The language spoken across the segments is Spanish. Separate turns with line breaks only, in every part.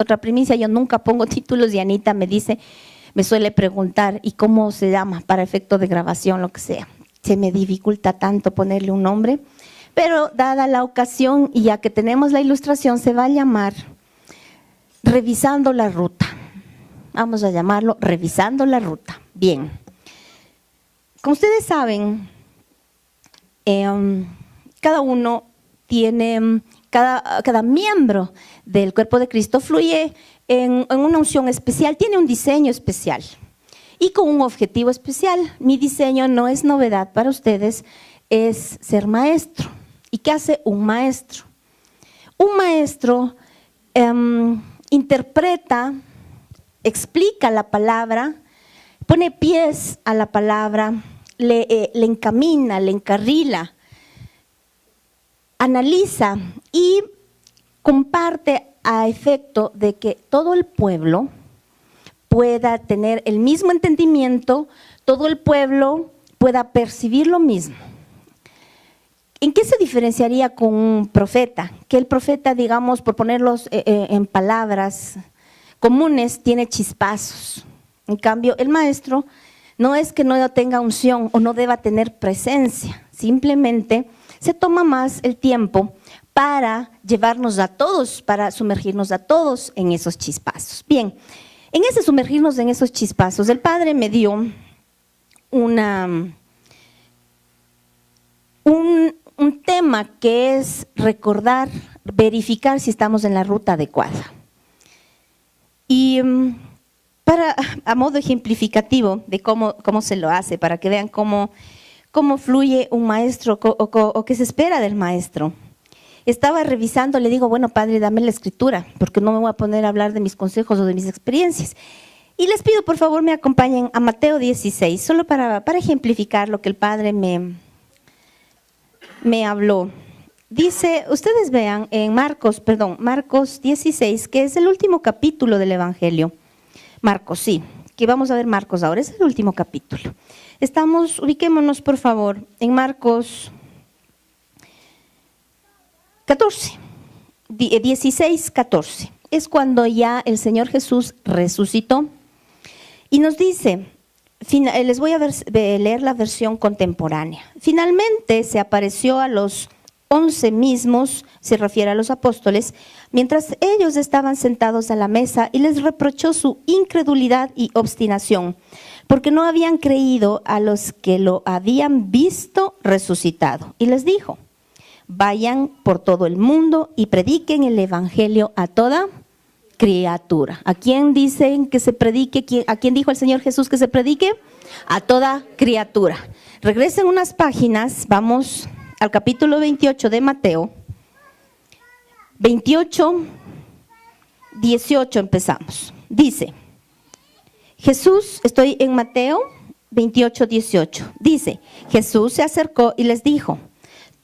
otra primicia, yo nunca pongo títulos y Anita me suele preguntar, ¿y cómo se llama? Para efecto de grabación, lo que sea. Se me dificulta tanto ponerle un nombre, pero dada la ocasión y ya que tenemos la ilustración, se va a llamar Revisando la Ruta. Vamos a llamarlo Revisando la Ruta. Bien. Como ustedes saben, cada uno tiene, cada miembro del cuerpo de Cristo fluye en una unción especial, tiene un diseño especial y con un objetivo especial. Mi diseño no es novedad para ustedes, es ser maestro. ¿Y qué hace un maestro? Un maestro interpreta, explica la palabra, pone pies a la palabra, le encamina, le encarrila, analiza y comparte a efecto de que todo el pueblo pueda tener el mismo entendimiento, todo el pueblo pueda percibir lo mismo. ¿En qué se diferenciaría con un profeta? Que el profeta, digamos, por ponerlos en palabras comunes, tiene chispazos. En cambio, el maestro no es que no tenga unción o no deba tener presencia, simplemente se toma más el tiempo para llevarnos a todos, para sumergirnos a todos en esos chispazos. Bien, en ese sumergirnos en esos chispazos, el Padre me dio un tema que es recordar, verificar si estamos en la ruta adecuada. Y a modo ejemplificativo de cómo se lo hace, para que vean cómo fluye un maestro o qué se espera del maestro. Estaba revisando, le digo, bueno, Padre, dame la escritura, porque no me voy a poner a hablar de mis consejos o de mis experiencias. Y les pido, por favor, me acompañen a Mateo 16, solo para ejemplificar lo que el Padre me habló. Dice, ustedes vean en Marcos 16, que es el último capítulo del Evangelio. Marcos, sí, que vamos a ver Marcos ahora, es el último capítulo. Ubiquémonos por favor en Marcos 16, 14. Es cuando ya el Señor Jesús resucitó y nos dice, les voy a leer la versión contemporánea. Finalmente se apareció a los 11 mismos, se refiere a los apóstoles, mientras ellos estaban sentados a la mesa y les reprochó su incredulidad y obstinación, porque no habían creído a los que lo habían visto resucitado. Y les dijo, vayan por todo el mundo y prediquen el evangelio a toda criatura. ¿A quién dicen que se predique? ¿A quién dijo el Señor Jesús que se predique? A toda criatura. Regresen unas páginas, vamos al capítulo 28 de Mateo. 28, 18 empezamos. Dice, Jesús, estoy en Mateo 28, 18. Dice, Jesús se acercó y les dijo,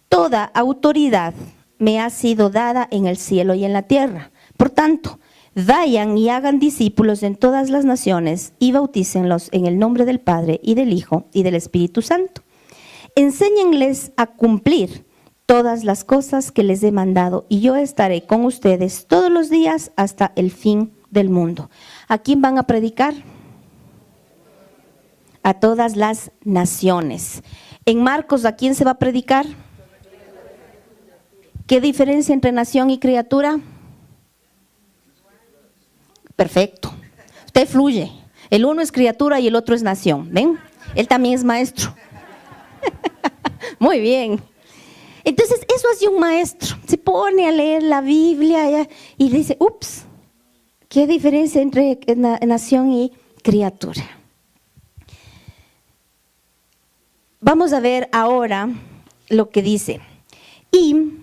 toda autoridad me ha sido dada en el cielo y en la tierra. Por tanto, vayan y hagan discípulos en todas las naciones y bautícenlos en el nombre del Padre y del Hijo y del Espíritu Santo. Enséñenles a cumplir todas las cosas que les he mandado y yo estaré con ustedes todos los días hasta el fin del mundo. ¿A quién van a predicar? A todas las naciones. En Marcos, ¿a quién se va a predicar? ¿Qué diferencia entre nación y criatura? Perfecto. Usted fluye. El uno es criatura y el otro es nación. ¿Ven? Él también es maestro. Muy bien. Entonces, eso hace un maestro. Se pone a leer la Biblia y dice, ups, ¿qué diferencia entre nación y criatura? Vamos a ver ahora lo que dice. Y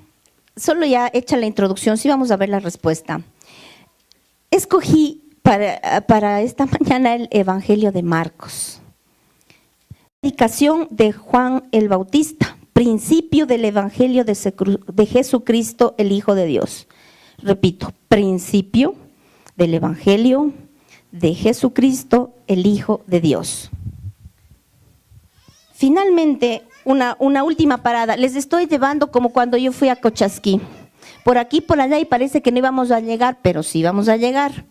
solo ya hecha la introducción, sí vamos a ver la respuesta. Escogí para esta mañana el Evangelio de Marcos. Predicación de Juan el Bautista, principio del Evangelio de Jesucristo, el Hijo de Dios. Repito, principio del Evangelio de Jesucristo, el Hijo de Dios. Finalmente, una última parada. Les estoy llevando como cuando yo fui a Cochasquí. por aquí, por allá, y parece que no íbamos a llegar, pero sí vamos a llegar.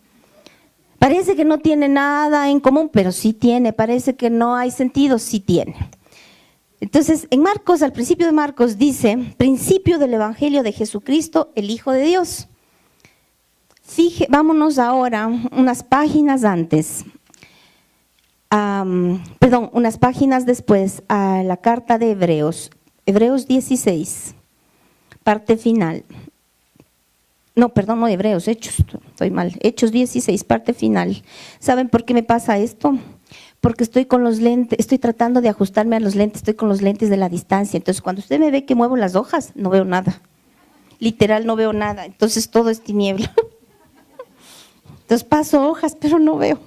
Parece que no tiene nada en común, pero sí tiene. Parece que no hay sentido, sí tiene. Entonces, en Marcos, al principio de Marcos dice, principio del Evangelio de Jesucristo, el Hijo de Dios. Vámonos ahora unas páginas antes, unas páginas después a la carta de Hebreos, Hebreos 16, parte final. No, Hebreos, Hechos, estoy mal, Hechos 16, parte final. ¿Saben por qué me pasa esto? Porque estoy con los lentes, estoy tratando de ajustarme a los lentes, estoy con los lentes de la distancia. Entonces, cuando usted me ve que muevo las hojas, no veo nada. Literal, no veo nada. Entonces, todo es tiniebla. Entonces, paso hojas, pero no veo.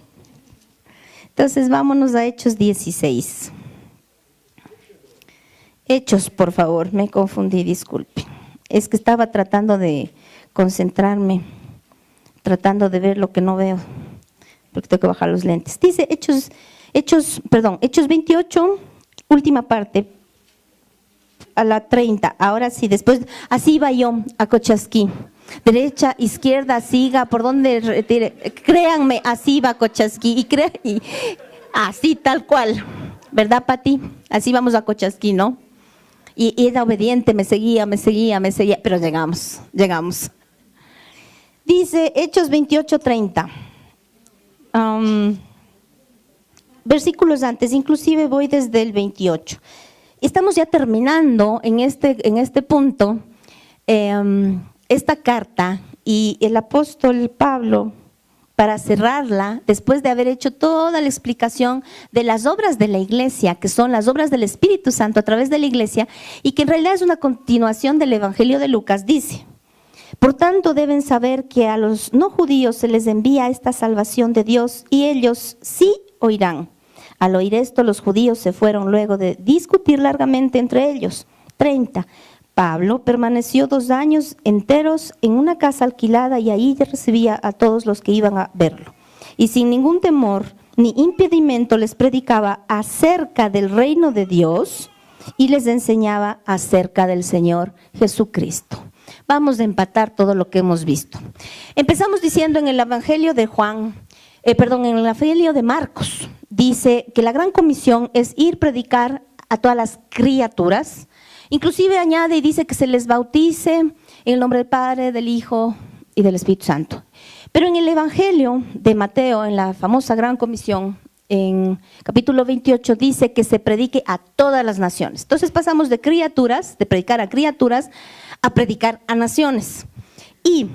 Entonces, vámonos a Hechos 16. Hechos, por favor, me confundí, disculpe. Es que estaba tratando de concentrarme, tratando de ver lo que no veo, porque tengo que bajar los lentes. Dice Hechos 28, última parte, a la 30. Ahora sí, después, así iba yo a Cochasquí. Derecha, izquierda, siga, por donde retire. Créanme, así iba a Cochasquí. Y así tal cual. ¿Verdad, Pati? Así vamos a Cochasquí, ¿no? Y era obediente, me seguía, pero llegamos. Dice Hechos 28, 30. Versículos antes, inclusive voy desde el 28. Estamos ya terminando en este punto esta carta, y el apóstol Pablo, para cerrarla, después de haber hecho toda la explicación de las obras de la iglesia, que son las obras del Espíritu Santo a través de la iglesia, y que en realidad es una continuación del Evangelio de Lucas, dice: por tanto deben saber que a los no judíos se les envía esta salvación de Dios, y ellos sí oirán. Al oír esto, los judíos se fueron luego de discutir largamente entre ellos. 30. Pablo permaneció 2 años enteros en una casa alquilada, y ahí recibía a todos los que iban a verlo. Y sin ningún temor ni impedimento les predicaba acerca del reino de Dios y les enseñaba acerca del Señor Jesucristo. Vamos a empatar todo lo que hemos visto. Empezamos diciendo en el Evangelio de en el Evangelio de Marcos, dice que la gran comisión es ir predicar a todas las criaturas. Inclusive añade y dice que se les bautice en el nombre del Padre, del Hijo y del Espíritu Santo. Pero en el Evangelio de Mateo, en la famosa Gran Comisión, en capítulo 28, dice que se predique a todas las naciones. Entonces pasamos de predicar a criaturas, a predicar a naciones. Y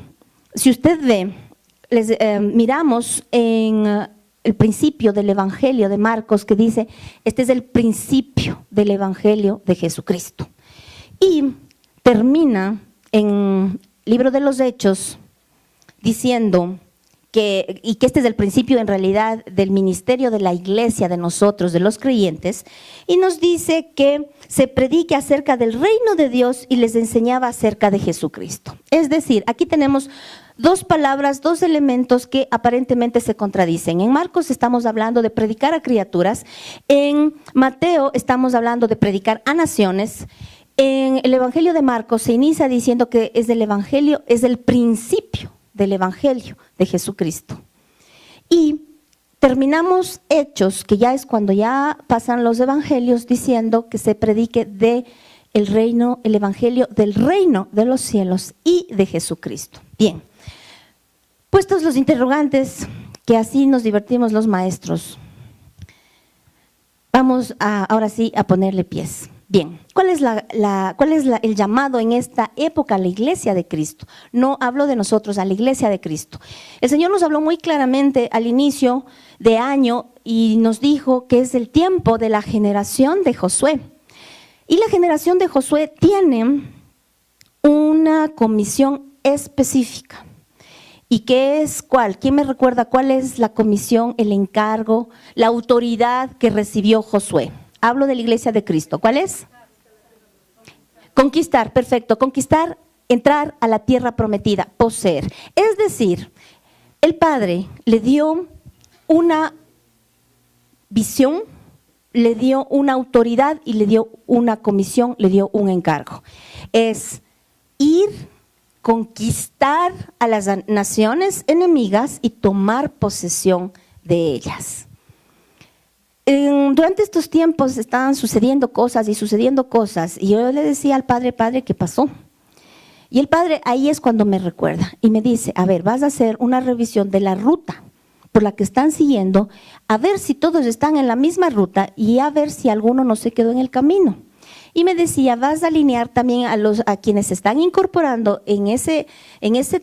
si usted ve, miramos en el principio del Evangelio de Marcos, que dice, este es el principio del Evangelio de Jesucristo. Y termina en el libro de los Hechos diciendo que este es el principio en realidad del ministerio de la iglesia, de nosotros, de los creyentes, y nos dice que se predique acerca del reino de Dios y les enseñaba acerca de Jesucristo. Es decir, aquí tenemos 2 palabras, 2 elementos que aparentemente se contradicen. En Marcos estamos hablando de predicar a criaturas, en Mateo estamos hablando de predicar a naciones. En el Evangelio de Marcos se inicia diciendo que es el principio del Evangelio de Jesucristo. Y terminamos Hechos, que ya es cuando ya pasan los evangelios, diciendo que se predique el Evangelio del reino de los cielos y de Jesucristo. Bien, puestos los interrogantes, que así nos divertimos los maestros, vamos ahora sí a ponerle pies. Bien, ¿cuál es el llamado en esta época a la iglesia de Cristo? No hablo de nosotros, a la iglesia de Cristo. El Señor nos habló muy claramente al inicio de año y nos dijo que es el tiempo de la generación de Josué. Y la generación de Josué tiene una comisión específica. ¿Y qué es cuál? ¿Quién me recuerda cuál es la comisión, el encargo, la autoridad que recibió Josué? Hablo de la iglesia de Cristo. ¿Cuál es? Conquistar, perfecto. Conquistar, entrar a la tierra prometida, poseer. Es decir, el Padre le dio una visión, le dio una autoridad y le dio una comisión, le dio un encargo. Es ir conquistar a las naciones enemigas y tomar posesión de ellas. Durante estos tiempos estaban sucediendo cosas, y yo le decía al padre, ¿qué pasó? Y el padre ahí es cuando me recuerda y me dice, a ver, vas a hacer una revisión de la ruta por la que están siguiendo, a ver si todos están en la misma ruta y a ver si alguno no se quedó en el camino. Y me decía, vas a alinear también a quienes se están incorporando en ese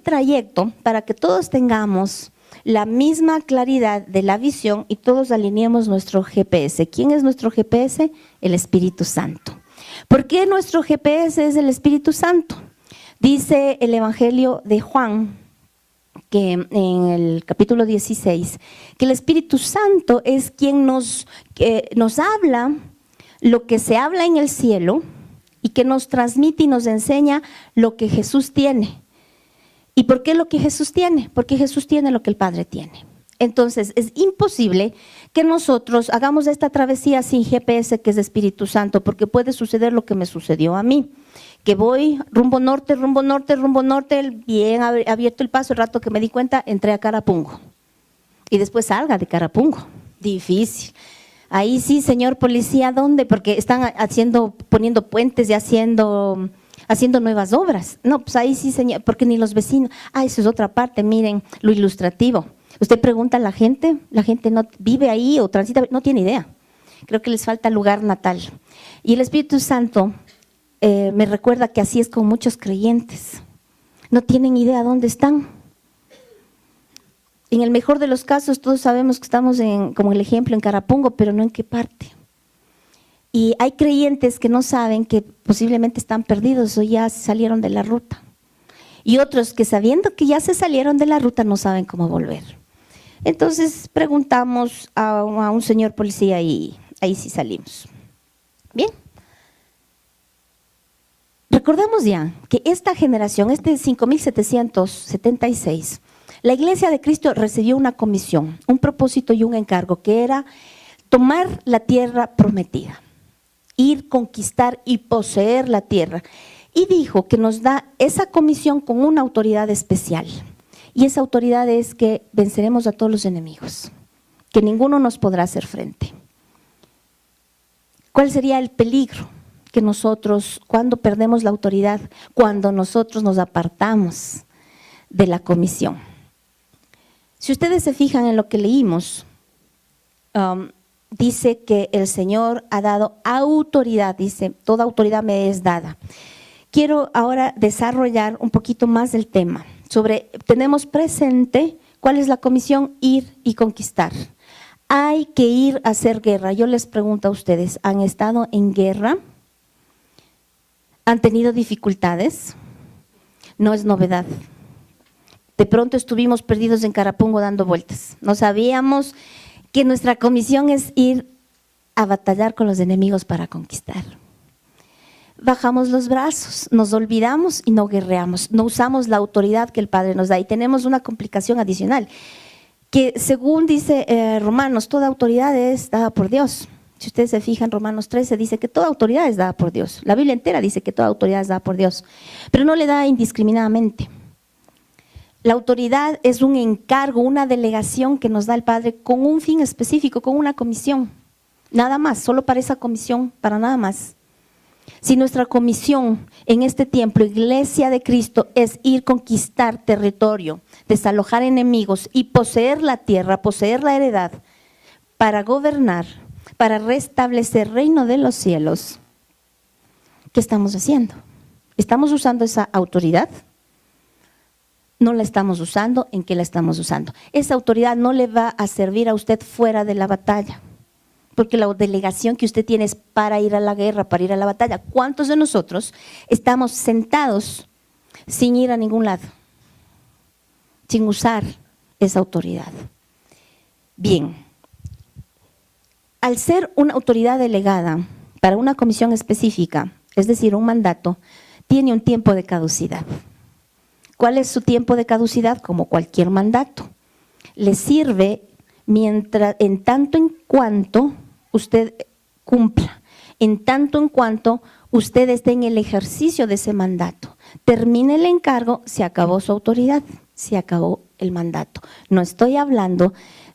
trayecto para que todos tengamos la misma claridad de la visión y todos alineemos nuestro GPS. ¿Quién es nuestro GPS? El Espíritu Santo. ¿Por qué nuestro GPS es el Espíritu Santo? Dice el Evangelio de Juan, que en el capítulo 16, que el Espíritu Santo es quien nos habla lo que se habla en el cielo y que nos transmite y nos enseña lo que Jesús tiene. ¿Y por qué lo que Jesús tiene? Porque Jesús tiene lo que el Padre tiene. Entonces, es imposible que nosotros hagamos esta travesía sin GPS, que es Espíritu Santo, porque puede suceder lo que me sucedió a mí, que voy rumbo norte, bien abierto el paso, el rato que me di cuenta, entré a Carapungo. Y después salga de Carapungo. Difícil. Ahí sí, señor policía, ¿dónde? Porque están poniendo puentes y haciendo nuevas obras. No, pues ahí sí, señor, porque ni los vecinos. Eso es otra parte, miren, lo ilustrativo. Usted pregunta a la gente no vive ahí o transita, no tiene idea. Creo que les falta lugar natal. Y el Espíritu Santo me recuerda que así es con muchos creyentes. No tienen idea dónde están. En el mejor de los casos, todos sabemos que estamos como el ejemplo, en Carapungo, pero no en qué parte. Y hay creyentes que no saben que posiblemente están perdidos o ya salieron de la ruta. Y otros que sabiendo que ya se salieron de la ruta no saben cómo volver. Entonces preguntamos a un señor policía y ahí sí salimos. Bien. Recordamos ya que esta generación, 5776, la Iglesia de Cristo recibió una comisión, un propósito y un encargo, que era tomar la tierra prometida, ir, conquistar y poseer la tierra. Y dijo que nos da esa comisión con una autoridad especial. Y esa autoridad es que venceremos a todos los enemigos, que ninguno nos podrá hacer frente. ¿Cuál sería el peligro? Que nosotros, cuando perdemos la autoridad, cuando nosotros nos apartamos de la comisión. Si ustedes se fijan en lo que leímos, dice que el Señor ha dado autoridad, dice, toda autoridad me es dada. Quiero ahora desarrollar un poquito más el tema. Tenemos presente cuál es la comisión, ir y conquistar. Hay que ir a hacer guerra. Yo les pregunto a ustedes, ¿han estado en guerra? ¿Han tenido dificultades? No es novedad. De pronto estuvimos perdidos en Carapungo dando vueltas. No sabíamos que nuestra comisión es ir a batallar con los enemigos para conquistar. Bajamos los brazos, nos olvidamos y no guerreamos, no usamos la autoridad que el Padre nos da. Y tenemos una complicación adicional, que según dice Romanos, toda autoridad es dada por Dios. Si ustedes se fijan, Romanos 13 dice que toda autoridad es dada por Dios. La Biblia entera dice que toda autoridad es dada por Dios, pero no le da indiscriminadamente. La autoridad es un encargo, una delegación que nos da el Padre con un fin específico, con una comisión. Nada más, solo para esa comisión, para nada más. Si nuestra comisión en este tiempo, Iglesia de Cristo, es ir conquistar territorio, desalojar enemigos y poseer la tierra, poseer la heredad, para gobernar, para restablecer reino de los cielos, ¿qué estamos haciendo? ¿Estamos usando esa autoridad? No la estamos usando. ¿En qué la estamos usando? Esa autoridad no le va a servir a usted fuera de la batalla, porque la delegación que usted tiene es para ir a la guerra, para ir a la batalla. ¿Cuántos de nosotros estamos sentados sin ir a ningún lado, sin usar esa autoridad? Bien, al ser una autoridad delegada para una comisión específica, es decir, un mandato, tiene un tiempo de caducidad. ¿Cuál es su tiempo de caducidad? Como cualquier mandato. Le sirve en tanto en cuanto usted cumpla, en tanto en cuanto usted esté en el ejercicio de ese mandato. termina el encargo, se acabó su autoridad, se acabó el mandato. No estoy hablando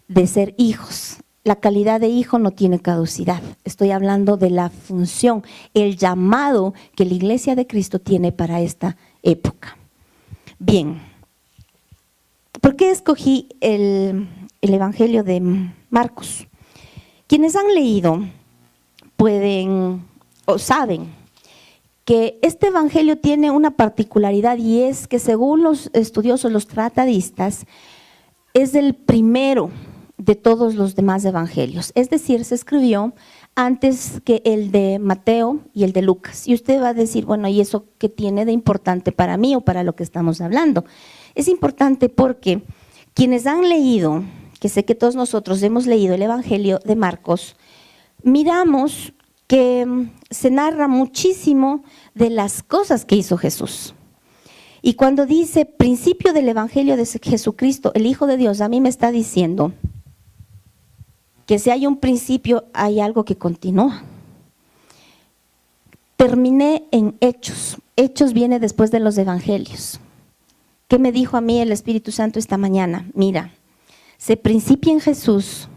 de ser hijos. La calidad de hijo no tiene caducidad. Estoy hablando de la función, el llamado que la Iglesia de Cristo tiene para esta época. Bien, ¿por qué escogí el Evangelio de Marcos? Quienes han leído pueden o saben que este Evangelio tiene una particularidad, y es que según los estudiosos, los tratadistas, es el primero de todos los demás evangelios. Es decir, se escribió antes que el de Mateo y el de Lucas. Y usted va a decir, bueno, ¿y eso qué tiene de importante para mí o para lo que estamos hablando? Es importante porque quienes han leído, que sé que todos nosotros hemos leído el Evangelio de Marcos, miramos que se narra muchísimo de las cosas que hizo Jesús. Y cuando dice principio del Evangelio de Jesucristo, el Hijo de Dios, a mí me está diciendo que si hay un principio, hay algo que continúa. Terminé en Hechos. Hechos viene después de los Evangelios. ¿Qué me dijo a mí el Espíritu Santo esta mañana? Mira, se principia en Jesús,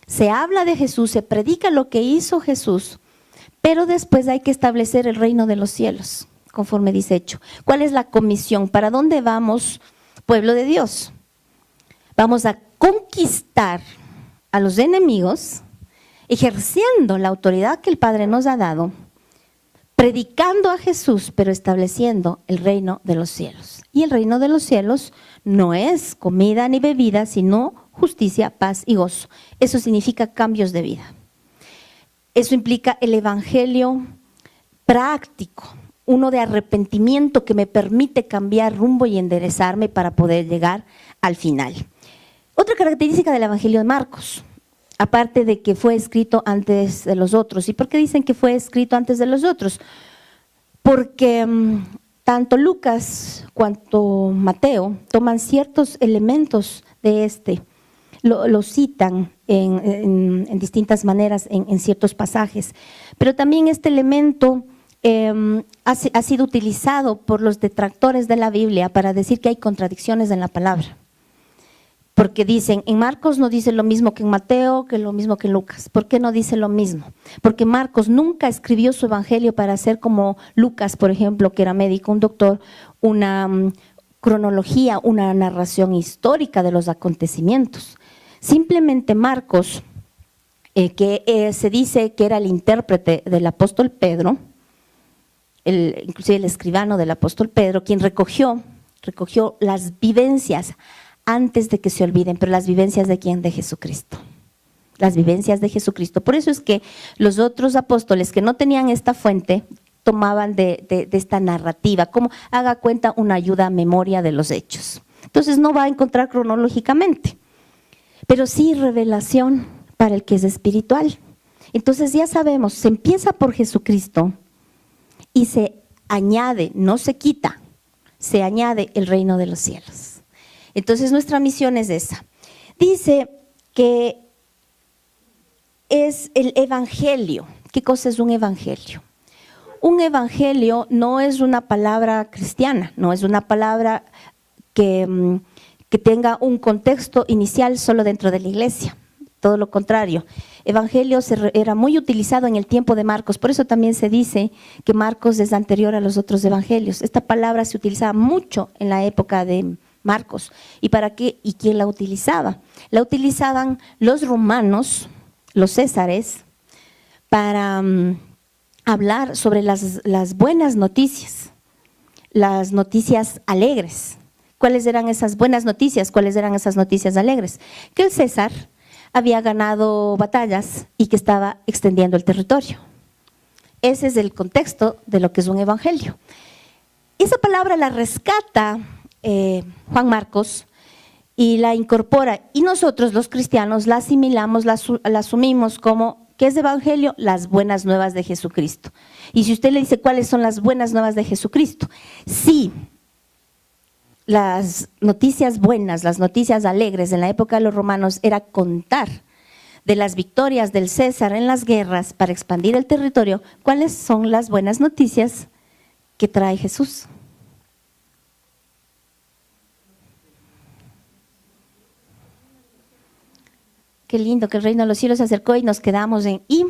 se habla de Jesús, se predica lo que hizo Jesús, pero después hay que establecer el reino de los cielos, conforme dice Hecho. ¿Cuál es la comisión? ¿Para dónde vamos, pueblo de Dios? Vamos a conquistar a los enemigos, ejerciendo la autoridad que el Padre nos ha dado, predicando a Jesús, pero estableciendo el reino de los cielos. Y el reino de los cielos no es comida ni bebida, sino justicia, paz y gozo. Eso significa cambios de vida. Eso implica el evangelio práctico, uno de arrepentimiento que me permite cambiar rumbo y enderezarme para poder llegar al final. Otra característica del Evangelio de Marcos, aparte de que fue escrito antes de los otros. ¿Y por qué dicen que fue escrito antes de los otros? Porque tanto Lucas cuanto Mateo toman ciertos elementos de lo citan en distintas maneras en ciertos pasajes. Pero también este elemento ha sido utilizado por los detractores de la Biblia para decir que hay contradicciones en la palabra. Porque dicen, en Marcos no dice lo mismo que en Mateo, que lo mismo que en Lucas. ¿Por qué no dice lo mismo? Porque Marcos nunca escribió su evangelio para hacer como Lucas, por ejemplo, que era médico, un doctor, una cronología, una narración histórica de los acontecimientos. Simplemente Marcos, se dice que era el intérprete del apóstol Pedro, inclusive el escribano del apóstol Pedro, quien recogió las vivencias antes de que se olviden, pero las vivencias de ¿quién? De Jesucristo. Las vivencias de Jesucristo. Por eso es que los otros apóstoles que no tenían esta fuente tomaban de esta narrativa, como haga cuenta una ayuda a memoria de los hechos. Entonces no va a encontrar cronológicamente, pero sí revelación para el que es espiritual. Entonces ya sabemos, se empieza por Jesucristo y se añade, no se quita, se añade el reino de los cielos. Entonces nuestra misión es esa. Dice que es el evangelio. ¿Qué cosa es un evangelio? Un evangelio no es una palabra cristiana, no es una palabra que tenga un contexto inicial solo dentro de la iglesia. Todo lo contrario. Evangelio era muy utilizado en el tiempo de Marcos, por eso también se dice que Marcos es anterior a los otros evangelios. Esta palabra se utilizaba mucho en la época de Marcos. ¿Y para qué? ¿Y quién la utilizaba? La utilizaban los romanos, los césares, para hablar sobre las buenas noticias, las noticias alegres. ¿Cuáles eran esas buenas noticias? ¿Cuáles eran esas noticias alegres? Que el César había ganado batallas y que estaba extendiendo el territorio. Ese es el contexto de lo que es un evangelio. Esa palabra la rescata Juan Marcos y la incorpora, y nosotros los cristianos la asimilamos, la asumimos como, ¿qué es evangelio? Las buenas nuevas de Jesucristo. Y si usted le dice cuáles son las buenas nuevas de Jesucristo, sí, las noticias buenas, las noticias alegres en la época de los romanos era contar de las victorias del César en las guerras para expandir el territorio. ¿Cuáles son las buenas noticias que trae Jesús? qué lindo que el reino de los cielos se acercó y nos quedamos en y.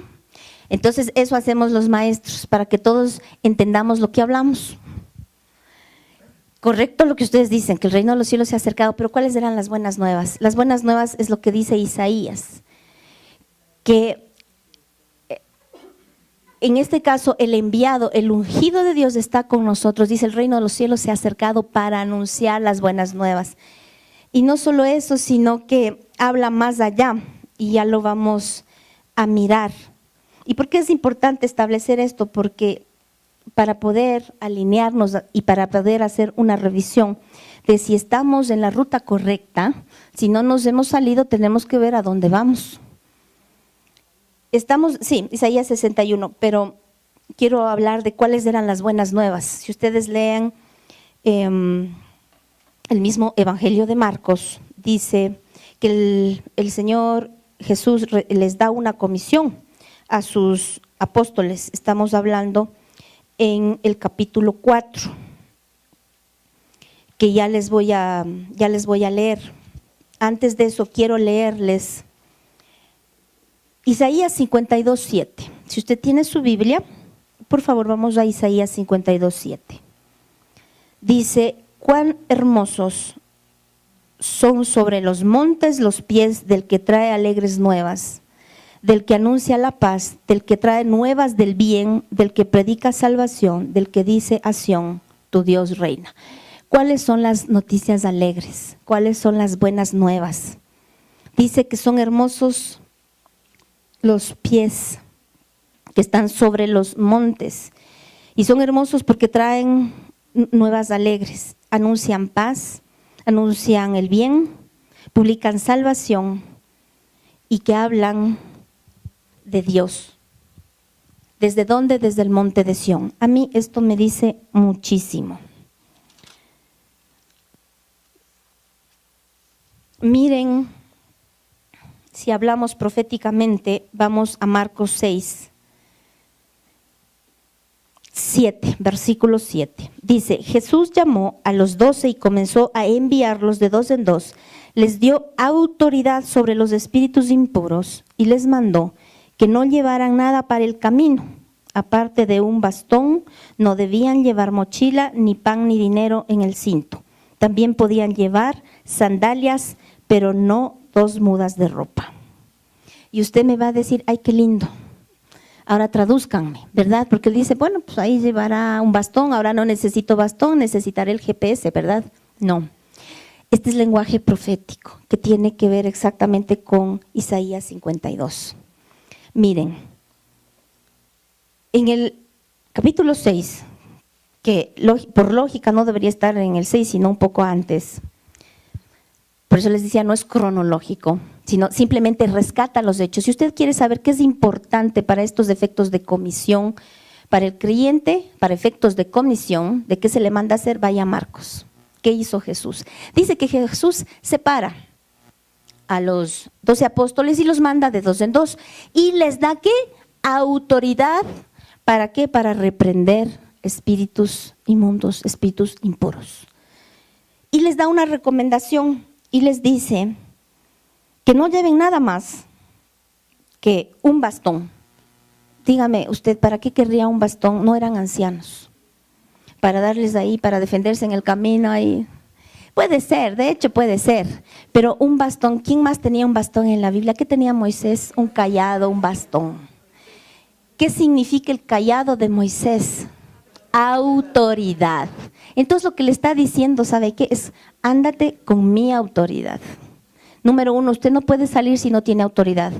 Entonces eso hacemos los maestros para que todos entendamos lo que hablamos. Correcto lo que ustedes dicen, que el reino de los cielos se ha acercado, pero ¿cuáles eran las buenas nuevas? Las buenas nuevas es lo que dice Isaías, que en este caso el enviado, el ungido de Dios está con nosotros. Dice, el reino de los cielos se ha acercado para anunciar las buenas nuevas. Y no solo eso, sino que habla más allá y ya lo vamos a mirar. ¿Y por qué es importante establecer esto? Porque para poder alinearnos y para poder hacer una revisión de si estamos en la ruta correcta, si no nos hemos salido, tenemos que ver a dónde vamos. Sí, Isaías 61, pero quiero hablar de cuáles eran las buenas nuevas. Si ustedes leen el mismo Evangelio de Marcos, dice que el Señor Jesús les da una comisión a sus apóstoles. Estamos hablando en el capítulo 4, que ya les voy a leer. Antes de eso quiero leerles Isaías 52:7. Si usted tiene su Biblia, por favor vamos a Isaías 52:7. Dice, cuán hermosos son sobre los montes los pies del que trae alegres nuevas, del que anuncia la paz, del que trae nuevas del bien, del que predica salvación, del que dice a Sión, tu Dios reina. ¿Cuáles son las noticias alegres? ¿Cuáles son las buenas nuevas? Dice que son hermosos los pies que están sobre los montes, y son hermosos porque traen nuevas alegres, anuncian paz, anuncian el bien, publican salvación y que hablan de Dios. ¿Desde dónde? Desde el monte de Sión. A mí esto me dice muchísimo. Miren, si hablamos proféticamente, vamos a Marcos 7, versículo 7. Dice, Jesús llamó a los 12 y comenzó a enviarlos de dos en dos. Les dio autoridad sobre los espíritus impuros y les mandó que no llevaran nada para el camino. Aparte de un bastón, no debían llevar mochila, ni pan, ni dinero en el cinto. También podían llevar sandalias, pero no 2 mudas de ropa. Y usted me va a decir, ay, qué lindo. Ahora tradúzcanme, ¿verdad? Porque él dice, bueno, pues ahí llevará un bastón, ahora no necesito bastón, necesitaré el GPS, ¿verdad? No. Este es lenguaje profético que tiene que ver exactamente con Isaías 52. Miren, en el capítulo 6, que por lógica no debería estar en el 6, sino un poco antes. Por eso les decía, no es cronológico, sino simplemente rescata los hechos. Si usted quiere saber qué es importante para estos efectos de comisión, para el creyente, para efectos de comisión, de qué se le manda hacer, vaya a Marcos. ¿Qué hizo Jesús? Dice que Jesús separa a los 12 apóstoles y los manda de dos en dos. ¿Y les da qué? Autoridad. ¿Para qué? Para reprender espíritus inmundos, espíritus impuros. Y les da una recomendación y les dice que no lleven nada más que un bastón. Dígame usted, ¿para qué querría un bastón? No eran ancianos. Para darles ahí, para defenderse en el camino ahí. Puede ser, de hecho puede ser, pero un bastón, ¿quién más tenía un bastón en la Biblia? ¿Qué tenía Moisés? Un cayado, un bastón. ¿Qué significa el cayado de Moisés? Autoridad. Entonces lo que le está diciendo, ¿sabe qué? Es, ándate con mi autoridad. Número 1, usted no puede salir si no tiene autoridad.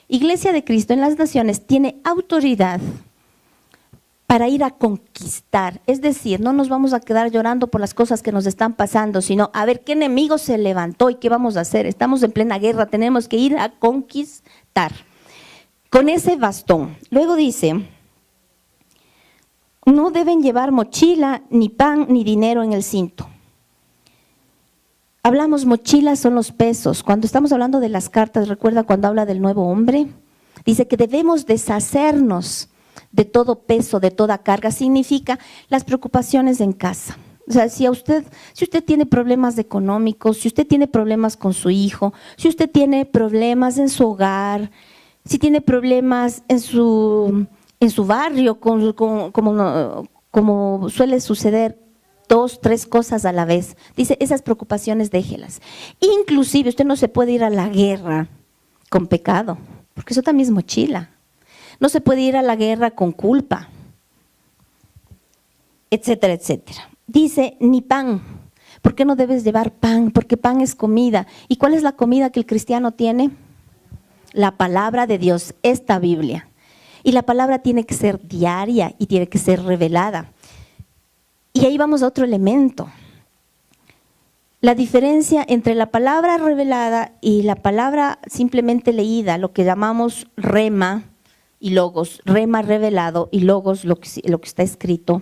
Iglesia de Cristo en las Naciones tiene autoridad para ir a conquistar. Es decir, no nos vamos a quedar llorando por las cosas que nos están pasando, sino a ver qué enemigo se levantó y qué vamos a hacer. Estamos en plena guerra, tenemos que ir a conquistar. Con ese bastón. Luego dice, no deben llevar mochila, ni pan, ni dinero en el cinto. Hablamos mochilas, son los pesos. Cuando estamos hablando de las cartas, recuerda cuando habla del nuevo hombre, dice que debemos deshacernos de todo peso, de toda carga. Significa las preocupaciones en casa, O sea, si usted tiene problemas económicos, si usted tiene problemas con su hijo, si usted tiene problemas en su hogar, si tiene problemas en su barrio, como suele suceder, 2, 3 cosas a la vez. Dice, esas preocupaciones déjelas. Inclusive usted no se puede ir a la guerra con pecado, porque eso también es mochila. No se puede ir a la guerra con culpa, etcétera, etcétera. Dice, ni pan. ¿Por qué no debes llevar pan? Porque pan es comida. ¿Y cuál es la comida que el cristiano tiene? La palabra de Dios, esta Biblia. Y la palabra tiene que ser diaria y tiene que ser revelada. Y ahí vamos a otro elemento. La diferencia entre la palabra revelada y la palabra simplemente leída, lo que llamamos rema y logos, rema revelado y logos lo que está escrito.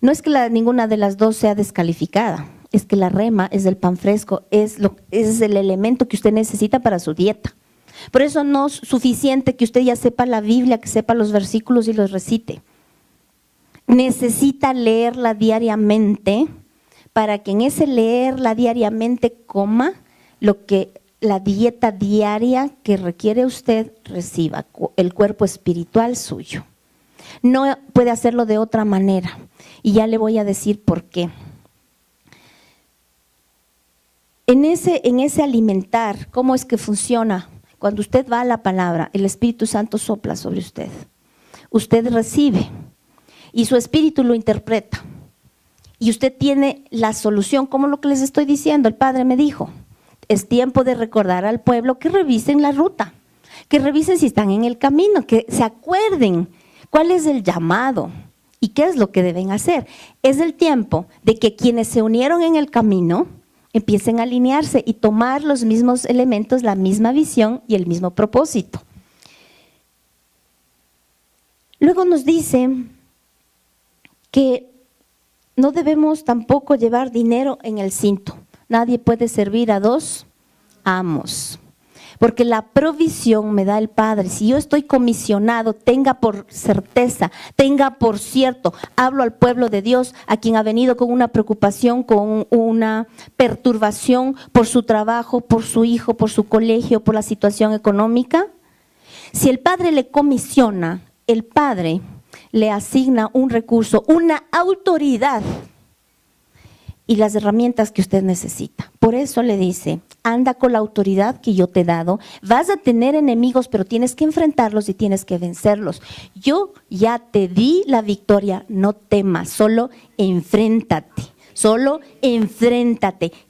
No es que ninguna de las dos sea descalificada, es que la rema es el pan fresco, es el elemento que usted necesita para su dieta. Por eso no es suficiente que usted ya sepa la Biblia, que sepa los versículos y los recite. Necesita leerla diariamente para que en ese leerla diariamente coma lo que la dieta diaria que requiere usted reciba, el cuerpo espiritual suyo. No puede hacerlo de otra manera. Y ya le voy a decir por qué. En ese alimentar, ¿cómo es que funciona? Cuando usted va a la palabra, el Espíritu Santo sopla sobre usted. Usted recibe y su espíritu lo interpreta. Y usted tiene la solución, como lo que les estoy diciendo. El Padre me dijo, es tiempo de recordar al pueblo que revisen la ruta, que revisen si están en el camino, que se acuerden cuál es el llamado. ¿Y qué es lo que deben hacer? Es el tiempo de que quienes se unieron en el camino empiecen a alinearse y tomar los mismos elementos, la misma visión y el mismo propósito. Luego nos dice que no debemos tampoco llevar dinero en el cinto. Nadie puede servir a 2 amos. Porque la provisión me da el Padre. Si yo estoy comisionado, tenga por certeza, tenga por cierto, hablo al pueblo de Dios, a quien ha venido con una preocupación, con una perturbación por su trabajo, por su hijo, por su colegio, por la situación económica. Si el Padre le comisiona, el Padre le asigna un recurso, una autoridad y las herramientas que usted necesita. Por eso le dice, anda con la autoridad que yo te he dado, vas a tener enemigos, pero tienes que enfrentarlos y tienes que vencerlos. Yo ya te di la victoria, no temas, solo enfréntate,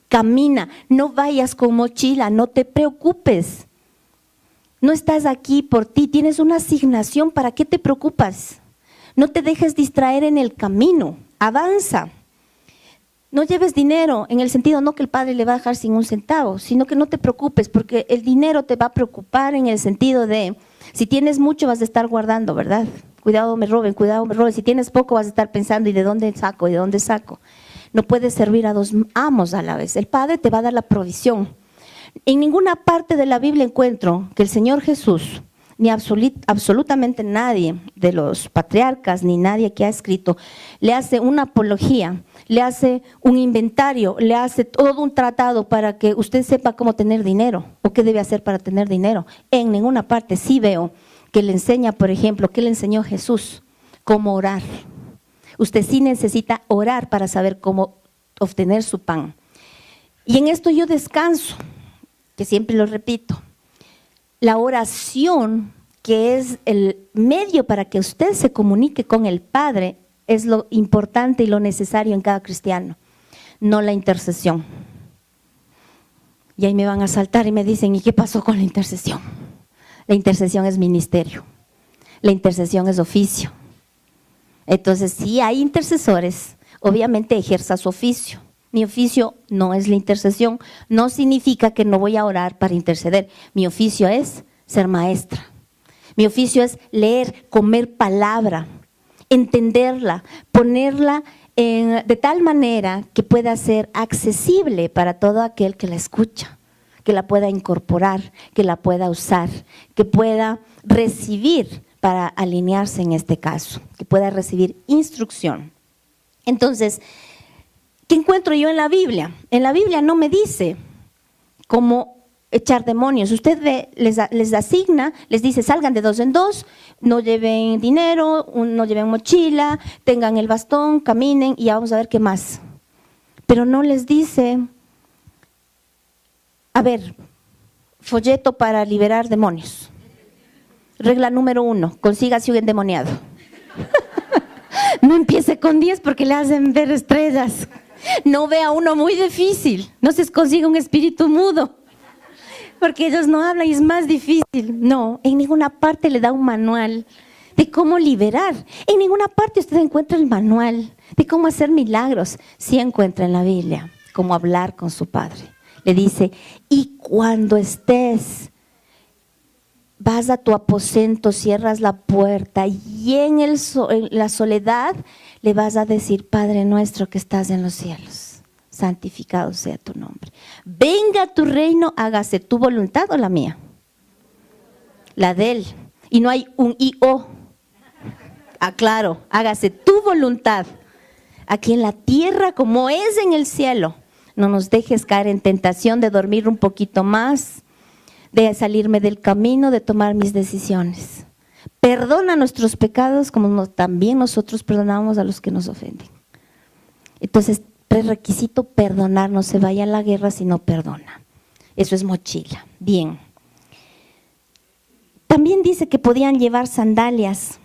camina, no vayas con mochila, no te preocupes. No estás aquí por ti, tienes una asignación, ¿para qué te preocupas? No te dejes distraer en el camino, avanza. No lleves dinero, en el sentido no que el Padre le va a dejar sin un centavo, sino que no te preocupes, porque el dinero te va a preocupar en el sentido de, si tienes mucho vas a estar guardando, ¿verdad? Cuidado me roben, si tienes poco vas a estar pensando, ¿y de dónde saco? No puedes servir a 2 amos a la vez, el Padre te va a dar la provisión. En ninguna parte de la Biblia encuentro que el Señor Jesús, ni absolutamente nadie de los patriarcas, ni nadie que ha escrito, le hace una apología, le hace un inventario, le hace todo un tratado para que usted sepa cómo tener dinero o qué debe hacer para tener dinero. En ninguna parte sí veo que le enseña, por ejemplo, ¿qué le enseñó Jesús? Cómo orar. Usted sí necesita orar para saber cómo obtener su pan. Y en esto yo descanso, que siempre lo repito. La oración, que es el medio para que usted se comunique con el Padre, es lo importante y lo necesario en cada cristiano, no la intercesión. Y ahí me van a saltar y me dicen, ¿y qué pasó con la intercesión? La intercesión es ministerio, la intercesión es oficio. Entonces, si hay intercesores, obviamente ejerza su oficio. Mi oficio no es la intercesión, no significa que no voy a orar para interceder. Mi oficio es ser maestra. Mi oficio es leer, comer palabra, entenderla, ponerla de tal manera que pueda ser accesible para todo aquel que la escucha, que la pueda incorporar, que la pueda usar, que pueda recibir para alinearse en este caso, que pueda recibir instrucción. Entonces, ¿Qué encuentro yo en la Biblia? En la Biblia no me dice cómo echar demonios. Usted ve, les asigna, les dice salgan de dos en dos, no lleven dinero, no lleven mochila, tengan el bastón, caminen y ya vamos a ver qué más. Pero no les dice, a ver, folleto para liberar demonios. Regla número 1, consígase un endemoniado. No empiece con 10 porque le hacen ver estrellas. No vea uno muy difícil, no se consiga un espíritu mudo, porque ellos no hablan y es más difícil. No, en ninguna parte le da un manual de cómo liberar. En ninguna parte usted encuentra el manual de cómo hacer milagros. Sí encuentra en la Biblia cómo hablar con su Padre. Le dice, y cuando estés, vas a tu aposento, cierras la puerta y en la soledad le vas a decir, Padre nuestro que estás en los cielos, santificado sea tu nombre. Venga tu reino, hágase tu voluntad o la mía. La de él. Y no hay un I-O. Aclaro, hágase tu voluntad. Aquí en la tierra como es en el cielo. No nos dejes caer en tentación de dormir un poquito más, de salirme del camino, de tomar mis decisiones. Perdona nuestros pecados como también nosotros perdonamos a los que nos ofenden. Entonces, prerequisito perdonar, no se vaya a la guerra si no perdona. Eso es mochila. Bien. También dice que podían llevar sandalias,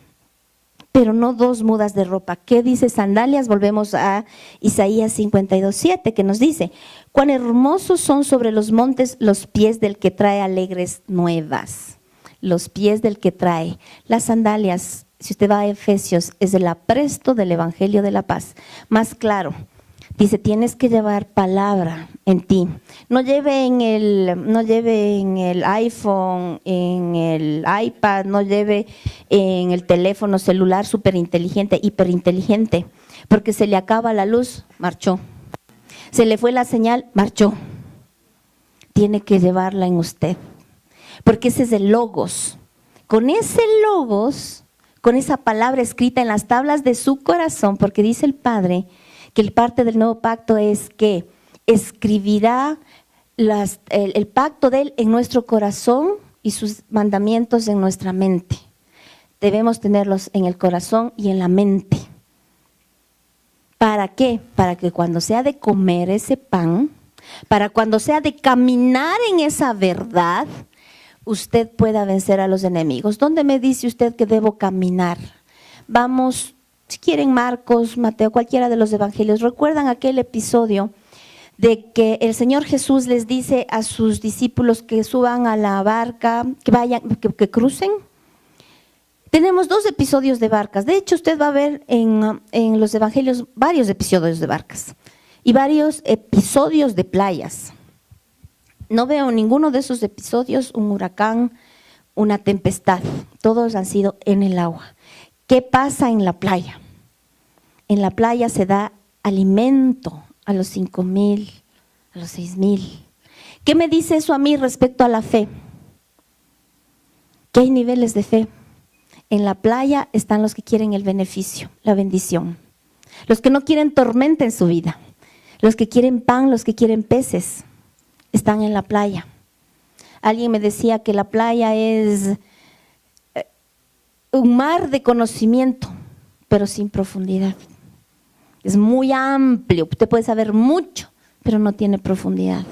pero no 2 mudas de ropa. ¿Qué dice sandalias? Volvemos a Isaías 52:7, que nos dice, cuán hermosos son sobre los montes los pies del que trae alegres nuevas. Los pies del que trae. Las sandalias, si usted va a Efesios, es el apresto del Evangelio de la Paz. Más claro, dice, tienes que llevar palabra en ti. No lleve en el iPhone, en el iPad, no lleve en el teléfono celular superinteligente, hiperinteligente, porque se le acaba la luz, marchó. Se le fue la señal, marchó. Tiene que llevarla en usted, porque ese es el logos. Con ese logos, con esa palabra escrita en las tablas de su corazón, porque dice el Padre que el parte del nuevo pacto es que escribirá el pacto de él en nuestro corazón y sus mandamientos en nuestra mente. Debemos tenerlos en el corazón y en la mente. ¿Para qué? Para que cuando sea de comer ese pan, para cuando sea de caminar en esa verdad, usted pueda vencer a los enemigos. ¿Dónde me dice usted que debo caminar? Vamos, si quieren, Marcos, Mateo, cualquiera de los evangelios. ¿Recuerdan aquel episodio de que el Señor Jesús les dice a sus discípulos que suban a la barca, que vayan, que crucen? Tenemos 2 episodios de barcas. De hecho, usted va a ver en los evangelios varios episodios de barcas y varios episodios de playas. No veo en ninguno de esos episodios un huracán, una tempestad. Todos han sido en el agua. ¿Qué pasa en la playa? En la playa se da alimento a los 5,000, a los 6,000. ¿Qué me dice eso a mí respecto a la fe? Que hay niveles de fe. En la playa están los que quieren el beneficio, la bendición. Los que no quieren tormenta en su vida. Los que quieren pan, los que quieren peces, están en la playa. Alguien me decía que la playa es un mar de conocimiento, pero sin profundidad. Es muy amplio, usted puede saber mucho, pero no tiene profundidad.